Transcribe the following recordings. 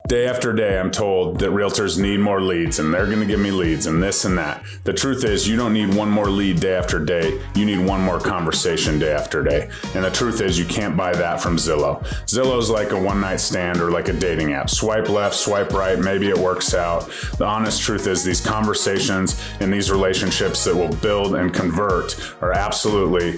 Day after day, I'm told that realtors need more leads and they're going to give me leads and this and that. The truth is, you don't need one more lead day after day. You need one more conversation day after day. And the truth is, you can't buy that from Zillow. Zillow's like a one-night stand or like a dating app. Swipe left, swipe right, maybe it works out. The honest truth is, these conversations and these relationships that will build and convert are absolutely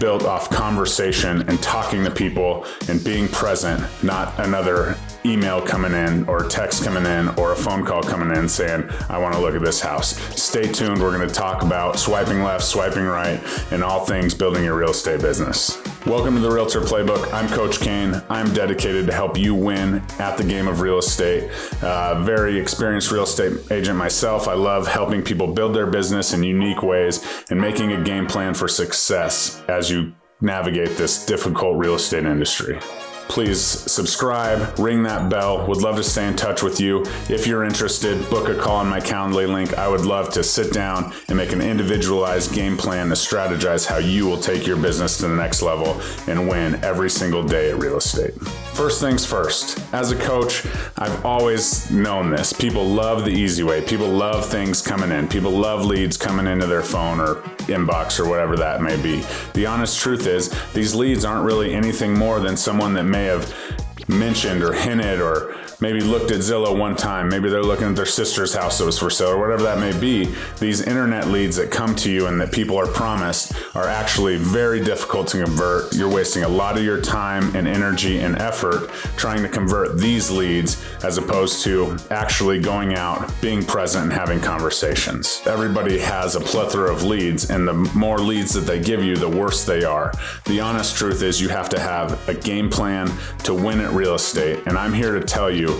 built off conversation and talking to people and being present, not another email coming in or text coming in or a phone call coming in saying, I want to look at this house. Stay tuned. We're going to talk about swiping left, swiping right, and all things building your real estate business. Welcome to the Realtor Playbook. I'm Coach Kane. I'm dedicated to help you win at the game of real estate. Very experienced real estate agent myself. I love helping people build their business in unique ways and making a game plan for success as you navigate this difficult real estate industry. Please subscribe, ring that bell. Would love to stay in touch with you. If you're interested, book a call on my Calendly link. I would love to sit down and make an individualized game plan to strategize how you will take your business to the next level and win every single day at real estate. First things first, as a coach, I've always known this. People love the easy way. People love things coming in. People love leads coming into their phone or inbox or whatever that may be. The honest truth is, these leads aren't really anything more than someone that may have mentioned or hinted or maybe looked at Zillow one time. Maybe they're looking at their sister's house that was for sale or whatever that may be. These internet leads that come to you and that people are promised are actually very difficult to convert. You're wasting a lot of your time and energy and effort trying to convert these leads as opposed to actually going out, being present, and having conversations. Everybody has a plethora of leads, and the more leads that they give you, the worse they are. The honest truth is, you have to have a game plan to win at real estate, and I'm here to tell you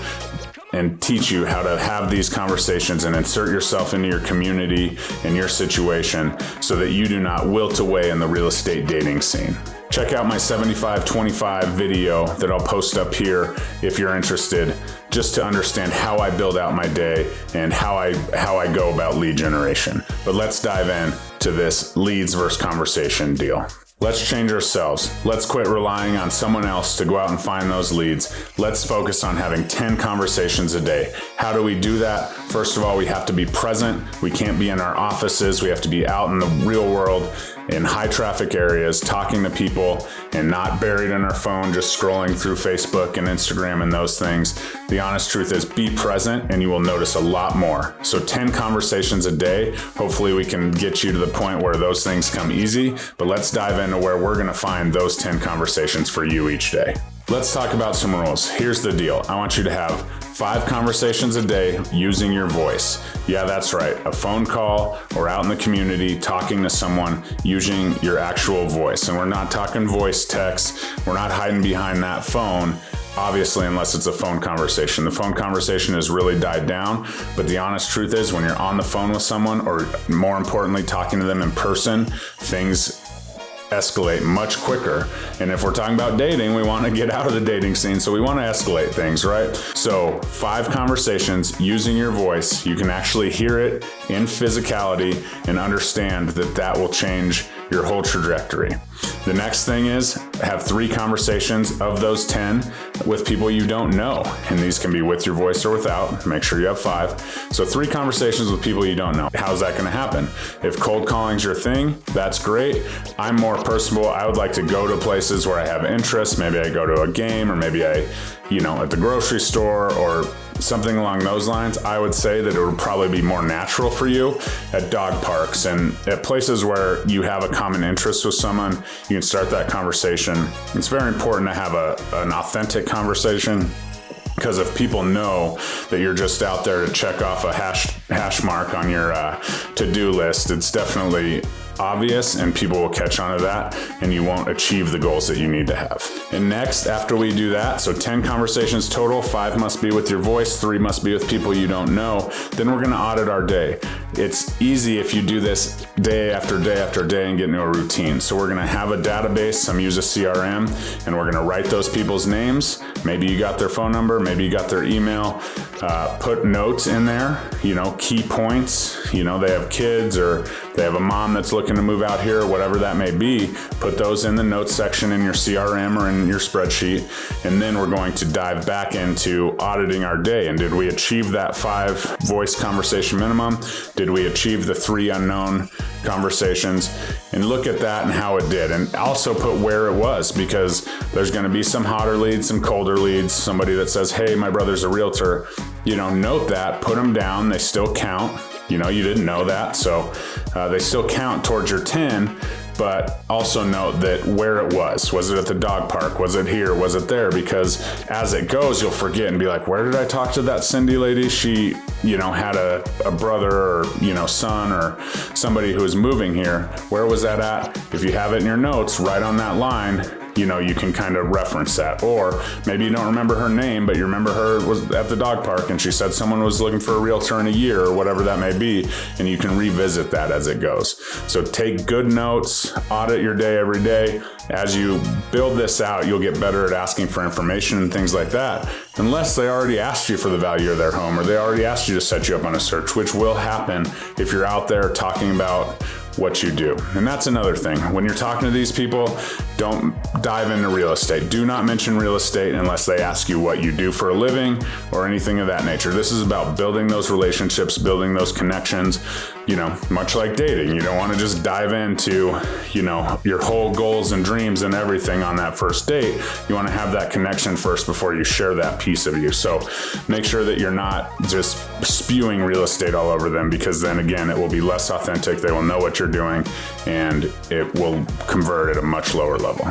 and teach you how to have these conversations and insert yourself into your community and your situation so that you do not wilt away in the real estate dating scene. Check out my 75-25 video that I'll post up here if you're interested, just to understand how I build out my day and how I go about lead generation. But let's dive in to this leads versus conversation deal. Let's change ourselves. Let's quit relying on someone else to go out and find those leads. Let's focus on having 10 conversations a day. How do we do that? First of all, we have to be present. We can't be in our offices. We have to be out in the real world in high traffic areas, talking to people and not buried in our phone, just scrolling through Facebook and Instagram and those things. The honest truth is, be present and you will notice a lot more. So 10 conversations a day. Hopefully we can get you to the point where those things come easy, but let's dive into where we're going to find those 10 conversations for you each day. Let's talk about some rules. Here's the deal. I want you to have 5 conversations a day using your voice. Yeah, that's right. A phone call or out in the community talking to someone using your actual voice. And we're not talking voice text. We're not hiding behind that phone, obviously, unless it's a phone conversation. The phone conversation has really died down, but the honest truth is, when you're on the phone with someone, or more importantly, talking to them in person, things escalate much quicker. And if we're talking about dating, we want to get out of the dating scene, so we want to escalate things, right? So 5 conversations using your voice. You can actually hear it in physicality and understand that that will change your whole trajectory. The next thing is, have 3 conversations of those 10 with people you don't know. And these can be with your voice or without. Make sure you have 5. So 3 conversations with people you don't know. How's that going to happen? If cold calling's your thing, that's great. I'm more personable. I would like to go to places where I have interest. Maybe I go to a game, or maybe I, at the grocery store or something along those lines. I would say that it would probably be more natural for you at dog parks and at places where you have a common interest with someone. You can start that conversation. It's very important to have an authentic conversation, because if people know that you're just out there to check off a hash mark on your to-do list, it's definitely obvious and people will catch on to that and you won't achieve the goals that you need to have. And next, after we do that, so 10 conversations total, 5 must be with your voice, 3 must be with people you don't know, then we're going to audit our day. It's easy if you do this day after day after day and get into a routine. So we're going to have a database. Some use a CRM, and we're going to write those people's names. Maybe you got their phone number, maybe you got their email, put notes in there, key points. They have kids or they have a mom that's looking looking to move out here, whatever that may be, put those in the notes section in your CRM or in your spreadsheet. And then we're going to dive back into auditing our day. And did we achieve that 5 voice conversation minimum? Did we achieve the 3 unknown conversations? And look at that and how it did. And also put where it was, because there's going to be some hotter leads, some colder leads, somebody that says, hey, my brother's a realtor. Note that, put them down. They still count. You didn't know that. So they still count towards your 10, but also note that where it was. Was it at the dog park? Was it here? Was it there? Because as it goes, you'll forget and be like, where did I talk to that Cindy lady? She, had a brother or, son or somebody who was moving here. Where was that at? If you have it in your notes, right on that line, you can kind of reference that. Or maybe you don't remember her name, but you remember her was at the dog park and she said someone was looking for a realtor in a year or whatever that may be, and you can revisit that as it goes. So take good notes, audit your day every day. As you build this out, you'll get better at asking for information and things like that, unless they already asked you for the value of their home or they already asked you to set you up on a search, which will happen if you're out there talking about what you do. And that's another thing. When you're talking to these people, don't dive into real estate. Do not mention real estate unless they ask you what you do for a living or anything of that nature. This is about building those relationships, building those connections, much like dating. You don't want to just dive into, your whole goals and dreams and everything on that first date. You want to have that connection first before you share that piece of you. So make sure that you're not just spewing real estate all over them, because then again, it will be less authentic. They will know what you're doing and it will convert at a much lower level.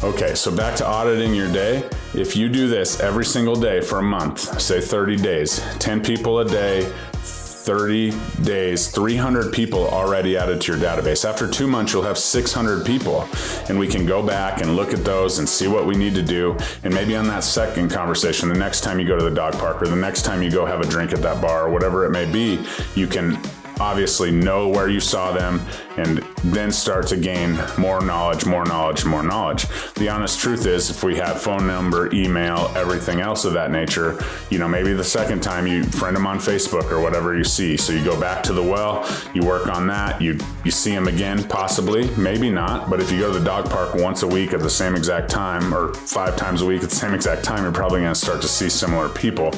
Okay, so back to auditing your day. If you do this every single day for a month, say 30 days, 10 people a day, 30 days, 300 people already added to your database. After 2 months, you'll have 600 people, and we can go back and look at those and see what we need to do. And maybe on that second conversation, the next time you go to the dog park or the next time you go have a drink at that bar or whatever it may be, you can obviously know where you saw them and then start to gain more knowledge. The honest truth is, if we have phone number, email, everything else of that nature, maybe the second time you friend them on Facebook or whatever you see. So you go back to the well, you work on that, you see them again, possibly, maybe not. But if you go to the dog park once a week at the same exact time or 5 times a week at the same exact time, you're probably going to start to see similar people,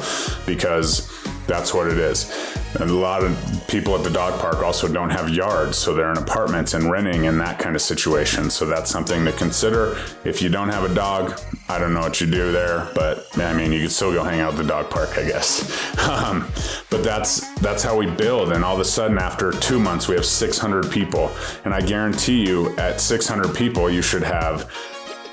because that's what it is. And a lot of people at the dog park also don't have yards, so they're in apartments and renting and that kind of situation. So that's something to consider. If you don't have a dog, I don't know what you do there, but you could still go hang out at the dog park, I guess. But that's how we build. And all of a sudden, after 2 months, we have 600 people. And I guarantee you, at 600 people, you should have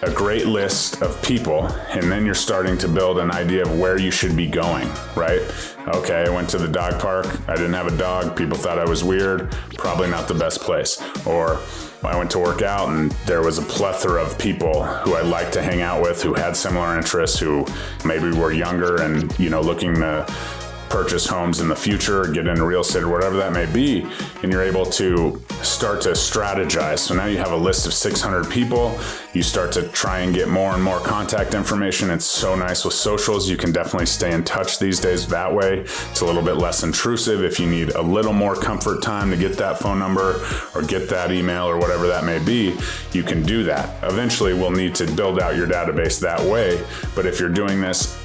a great list of people, and then you're starting to build an idea of where you should be going, right? Okay, I went to the dog park. I didn't have a dog. People thought I was weird. Probably not the best place. Or I went to work out and there was a plethora of people who I liked to hang out with, who had similar interests, who maybe were younger and, looking to purchase homes in the future, get into real estate or whatever that may be, and you're able to start to strategize. So now you have a list of 600 people. You start to try and get more and more contact information. It's so nice with socials. You can definitely stay in touch these days that way. It's a little bit less intrusive. If you need a little more comfort time to get that phone number or get that email or whatever that may be, you can do that. Eventually, we'll need to build out your database that way. But if you're doing this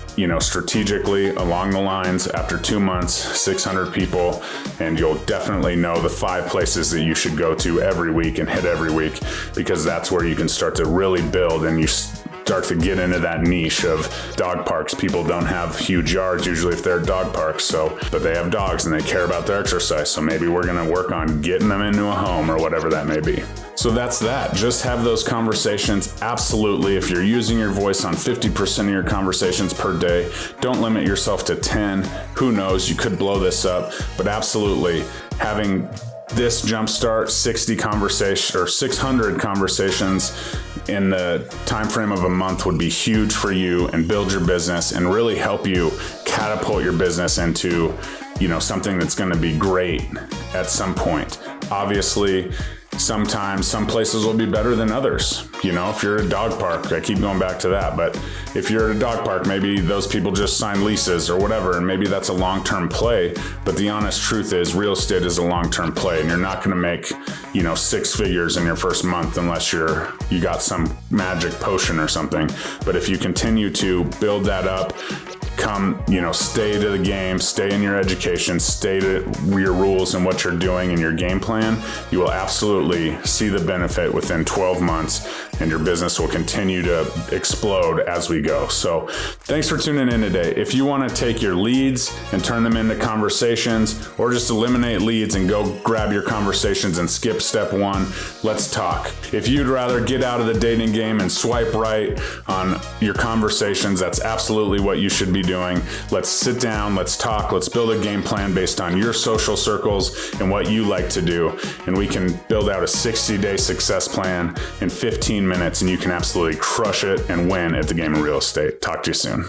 strategically along the lines, after 2 months, 600 people, and you'll definitely know the 5 places that you should go to every week and hit every week, because that's where you can start to really build, and you start to get into that niche of dog parks. People don't have huge yards usually if they're dog parks, but they have dogs and they care about their exercise. So maybe we're going to work on getting them into a home or whatever that may be. So that's that. Just have those conversations. Absolutely. If you're using your voice on 50% of your conversations per day, don't limit yourself to 10. Who knows? You could blow this up, but absolutely having this jumpstart 60 conversations or 600 conversations in the time frame of a month would be huge for you and build your business and really help you catapult your business into, something that's going to be great at some point. Obviously, Sometimes some places will be better than others. If you're at a dog park, I keep going back to that, but if you're at a dog park, maybe those people just sign leases or whatever, and maybe that's a long-term play. But the honest truth is real estate is a long-term play, and you're not going to make, 6 figures in your first month unless you got some magic potion or something. But if you continue to build that up, stay to the game, stay in your education, stay to your rules and what you're doing in your game plan, you will absolutely see the benefit within 12 months, and your business will continue to explode as we go. So thanks for tuning in today. If you want to take your leads and turn them into conversations, or just eliminate leads and go grab your conversations and skip step 1, let's talk. If you'd rather get out of the dating game and swipe right on your conversations, that's absolutely what you should be doing. Let's sit down, let's talk, let's build a game plan based on your social circles and what you like to do. And we can build out a 60-day success plan in 15 minutes, and you can absolutely crush it and win at the game of real estate. Talk to you soon.